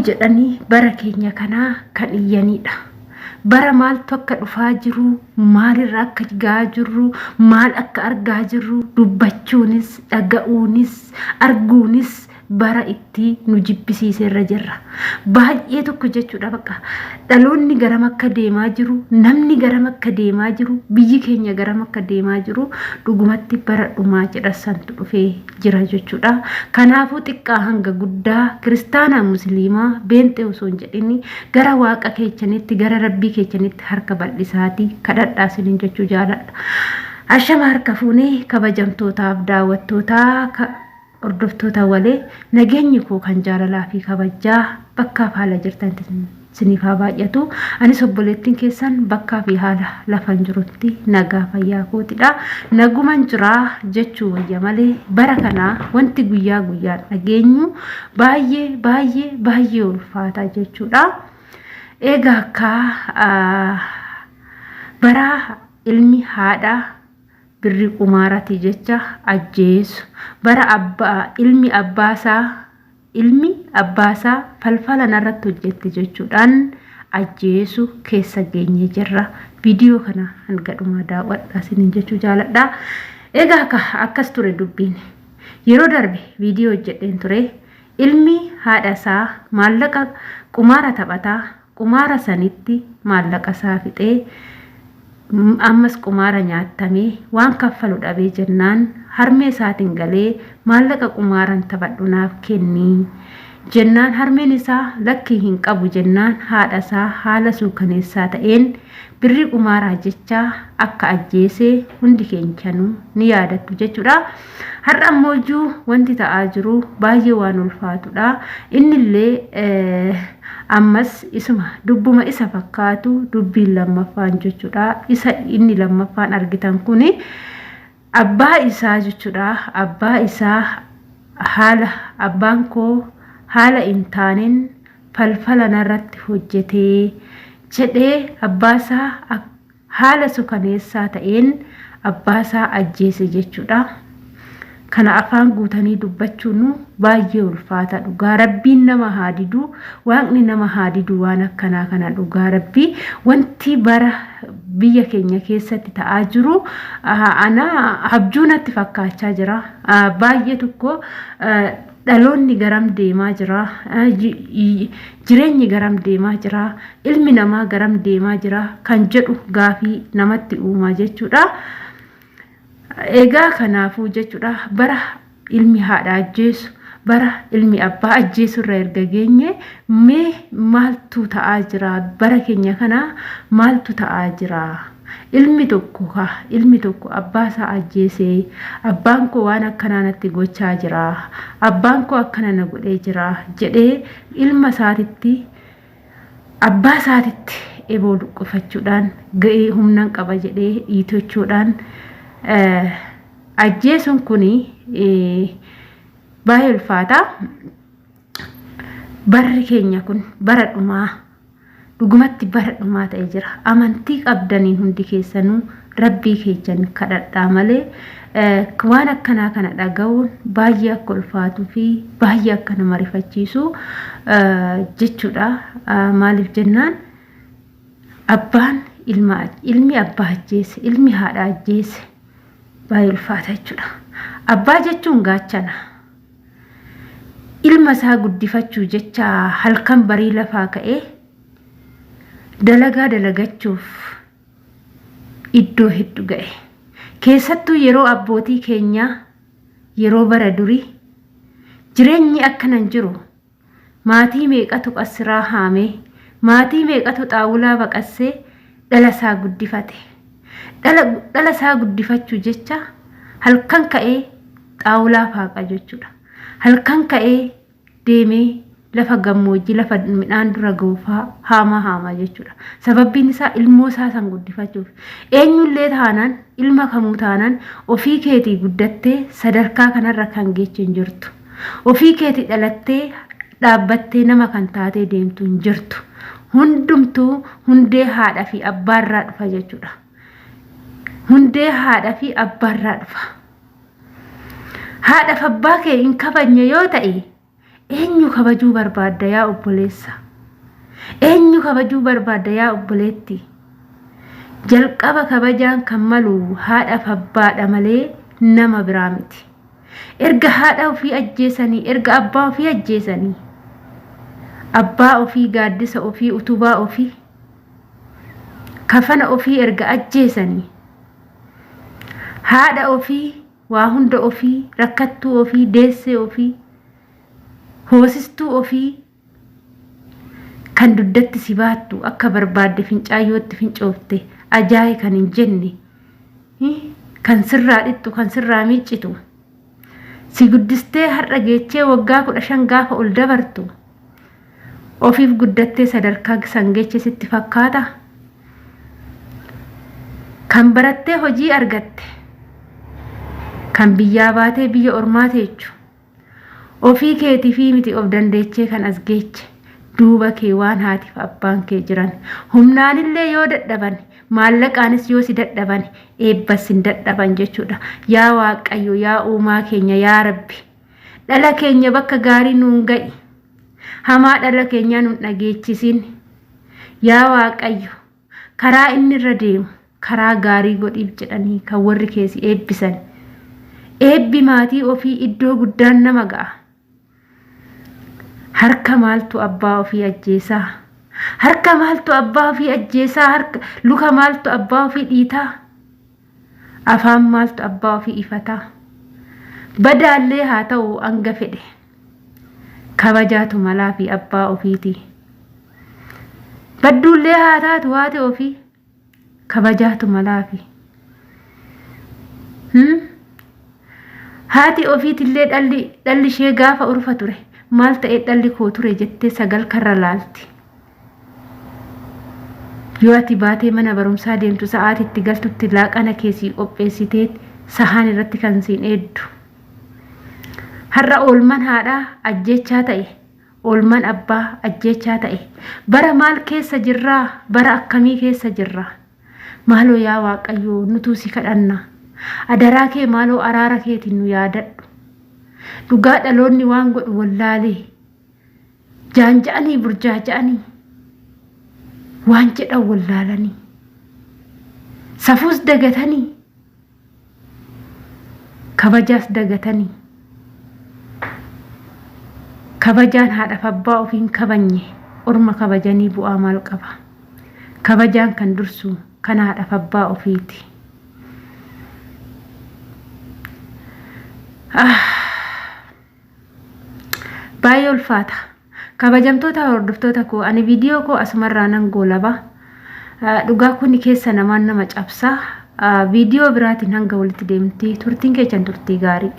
jedhanii bara keenya kanaa kan iyyanidha. Bara maaltu akka dhufaa jiru, maalirraa akka gaa jirru, maal akka argaa jirru dubbachuunis dhaga'uunis arguunis bara itti nu jibbisiiserra jirra. Baay'ee tokko jechuudha bakka dhaloonni garam akka deemaa jiru, namni garam akka deemaa jiru, biyyi keenya garam akka deemaa jiru dhugumatti bara dhumaa jedhasantu dhufee jira jechuudha. Kanaafuu xiqqaa hanga guddaa kiristaanaa musliimaa beentee osoo hin jedhini gara waaqa keechanitti gara rabbii keechanitti harka bal'isaatii kadhadhaa isiniin jechuu jaaladha. Ashama harka fuunee kabajamtootaaf daawwattootaa hordoftoota walee nageenyi koo kan jaalalaa fi kabajaa bakkaa fi haala jirtan isiniif haa baay'atu. Anis obboleettiin keessan bakkaa fi haala lafan jirutti nagaa fayyaa kootidha. Naguman jiraa jechuu wayya malee bara kanaa wanti guyyaa guyyaan dhageenyu baay'ee ulfaataa jechuudha. Egaa akka bara ilmi haadha birri qumaarati jecha ajjeesu bara ilmi abbaasaa falfala narratti hojjette jechuudhaan ajjeesu keessa geenye jirra. Viidiyoo kana hanga dhumaa daawwadhaa isiniin jechuu jaaladha. Egaa akkas ture dubbiin yeroo darbe viidiyoo hojjedheen ture. Ilmi haadha isaa maallaqa qumaara taphataa qumaara sanitti maallaqa isaa fixee ammas qumaara nyaatamee waan kaffalu dhabee jennaan harmee isaatiin galee maallaqa qumaaran taphadhunaaf kennii jennaan harmeen isaa lakkii hin qabu jennaan haadha isaa haala suukaneessaa ta'een birri qumaaraa jecha akka ajjeesee hundi keenyanuu ni yaadattu jechuudha. Har'a ammoo wanti ta'aa jiru baay'ee waan ulfaatudha. Innillee ammas isuma dubbuma isa fakkaatu dubbiin lammaffaan jechuudha. Isa inni lammaffaan argitan kuni abbaa isaa jechuudha. Abbaa isaa abbaan koo haala hin taaneen falfala narratti hojjetee jedhee abbaasaa haala suukaneessaa ta'een abbaasaa ajjeese jechuudha. Kana afaan guutanii dubbachuun baay'ee ulfaata. Dhugaa rabbiin nama haa didu, waaqni nama haa didu waan akkanaa kana dhugaa rabbii wanti bara biyya keenya keessatti ta'aa jiru ana abjuu natti fakkaachaa jira. Baay'ee tokko dhaloonni garam deemaa jira, jireenyi garam deemaa jira, ilmi namaa garam deemaa jira kan jedhu gaafii namatti uumaa jechuudha. Egaa kanaafuu jechuudha bara ilmi haadha ajjeesu bara ilmi abbaa ajjeesu irra erga geenye mee maaltu ta'aa jira bara keenya kana maaltu ta'aa jira. Ilmi tokko abbaasaa ajjeesee abbaan koo waan akkanaa natti gochaa jira, abbaan koo akkana na godhee jira jedhee ilma isaatitti abbaa isaatitti eboo dhuqqafachuudhaan ga'ee humnaan qaba jedhee dhiitochuudhaan ajjeesuun kuni baay'ee ulfaata. Barri keenya kun bara dhumaa dhugumatti bara dhumaa ta'ee jira. Amantii qabdaniin hundi keessanuu rabbii keechan kadhadhaa malee waan akkanaa kana dhaga'uun baay'ee akka ulfaatuu fi baay'ee akka nama rifachiisu jechuudha. Maaliif jennaan abbaan ilmi abbaa ajjeese, ilmi haadha ajjeese baay'ee ulfaata jechuudha. Abbaa jechuun gaachana. Ilma isaa guddifachuu jecha halkan barii lafaa ka'ee dalagaa dalagachuuf iddoo hedduu ga'e. Keessattuu yeroo abbootii keenyaa yeroo bara durii jireenyi akkanan jiru maatii meeqatu qasiraa haamee maatii meeqatu xaawulaa baqassee dhala isaa guddifate. Dhala isaa guddifachuu jecha halkan ka'ee xaawulaa faaqa jechuudha. Halkan ka'ee deemee lafa gammoojjii lafa midhaan dura ga'uufaa haama jechuudha. Sababbiin isaa ilmoo isaa san guddifachuuf. Eenyullee taanaan ilma kamuu taanaan ofii keetii guddattee sadarkaa kanarra kan geechu hin jirtu. Ofii keetii dhalattee dhaabbattee nama kan taatee deemtu hin jirtu. Hundumtuu hundee haadha fi abbaarraa dhufa jechuudha. Hundee haadha fi abbaarraa dhufa. Haadha fi abbaa kee hin kabajne yoo ta'e eenyu kabajuu barbaadda yaa obboleessa? Eenyu kabajuu barbaadda yaa obboleetti? Jalqaba kabajaan kan malu haadhaaf abbaadha malee nama biraa miti. Erga haadha ofii ajjeesanii, erga abbaa ofii ajjeesanii, abbaa ofii, gaaddisa ofii, utubaa ofii, kafana ofii erga ajjeesanii, haadha ofii, waa hunda ofii, rakkattuu ofii, deessee ofii, hoosistuu ofii kan duddatti si baattu akka barbaadde fincaayyootti fincoofte ajaa'i kan hin jenne, kan sirraa dhixxu, kan sirraa miiccitu, si guddistee har'a geechee waggaa 15 gaafa ol dabartu ofiif guddattee sadarkaa sangeeche sitti fakkaata? Kan barattee hojii argatte, kan biyyaa baatee biyya ormaa teechu, ofii keetii fi miti of dandeechee kan as geeche, duuba kee waan haatiif abbaan kee jiran, humnaanillee yoo dadhaban, maallaqaanis yoo si dadhaban, eebbas hin dadhaban jechuudha. Yaa Waaqayyo, yaa uumaa keenya, yaa Rabbi, dhala keenya bakka gaarii nuun ga'i, hamaa dhala keenya nuun dhageechisin. Yaa Waaqayyo, karaa inni irra deemu karaa gaarii godhiif jedhanii kan warri keessi eebbisan, eebbi maatii ofii iddoo guddaan nama ga'a. Harka maaltu abbaa ofii ajjeesaa? Harka maaltu abbaa ofii ajjeesaa? Harka luka maaltu abbaa ofii dhiitaa? Afaan maaltu abbaa ofii ifataa? Badaallee haa ta'u hanga fedhe kabajaatu malaa fi abbaa ofiiti. Badduullee haa taatu haati ofii kabajaatu malaa fi haati ofiitillee dhalli ishee gaafa urfa ture maal ta'ee dhalli koo ture jettee sagal karra laalti. Yoo ati baatee mana barumsaa deemtu sa'aatitti galtutti laaqana keessii qopheessitee sahaan irratti kan siin eeddu. Har'a oolman haadhaa ajjechaa ta'e, oolman abbaa ajjechaa ta'e. Bara maal keessa jirraa? Bara akkamii keessa jirraa? Maaloo yaa Waaqayyoo nutuu si kadhanna. Adaraa kee maaloo araara keetiin nu yaadadhu. Dhugaa dhaloonni waan godhu wallaalee jaanja'anii burjaaja'anii waan jedhan wallaalanii safuus dagatanii kabajaas dagatanii. Kabajaan haadhaaf abbaa ofiin kabanye orma kabajanii bu'aa maal qaba? Kabajaan kan dursu kan haadhaaf abbaa ofiiti. Baay'ee ulfaata. Kabajamtoota hordoftoota koo, ani viidiyoo koo asumarraa nan goolaba. Dhugaa kun keessa namaan nama cabsaa. Viidiyoo biraatiin hanga walitti deemti. Turtiin keessan turtii gaarii.